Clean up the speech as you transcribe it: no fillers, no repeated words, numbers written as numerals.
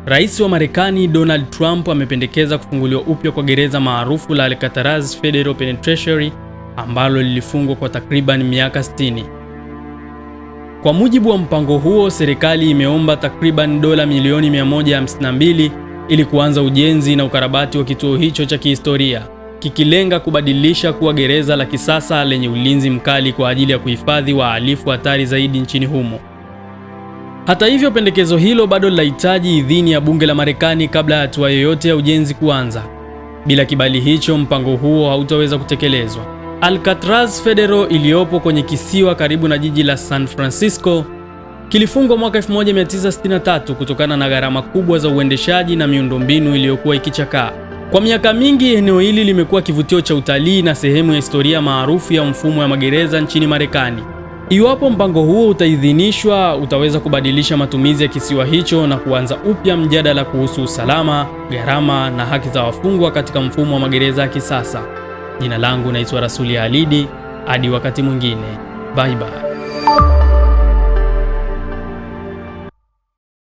Rais wa Marekani Donald Trump amependekeza kufunguliwa upya kwa gereza maarufu la Alcatraz Federal Penitentiary ambalo lilifungwa kwa takriban miaka 60. Kwa mujibu wa mpango huo, serikali imeomba takriban dola milioni 152 ili kuanza ujenzi na ukarabati wa kituo hicho cha kihistoria, kikilenga kubadilisha kuwa gereza la kisasa lenye ulinzi mkali kwa ajili ya kuhifadhi wahalifu hatari zaidi nchini humo. Hata hivyo, pendekezo hilo bado linahitaji idhini ya bunge la Marekani kabla ya hatua yoyote ya ujenzi kuanza. Bila kibali hicho, mpango huo hautaweza kutekelezwa. Alcatraz Federal iliyopo kwenye kisiwa karibu na jiji la San Francisco kilifungwa mwaka 1963 kutokana na gharama kubwa za uendeshaji na miundombinu iliyokuwa ikichakaa. Kwa miaka mingi, eneo hili limekuwa kivutio cha utalii na sehemu ya historia maarufu ya mfumo wa magereza nchini Marekani. Iwapo mpango huo utaidhinishwa, utaweza kubadilisha matumizi ya kisiwa hicho na kuanza upya mjadala kuhusu usalama, gharama na haki za wafungwa katika mfumo wa magereza ya kisasa. Jina langu naitwa Rasuli Halidi, hadi wakati mwingine. Bye bye.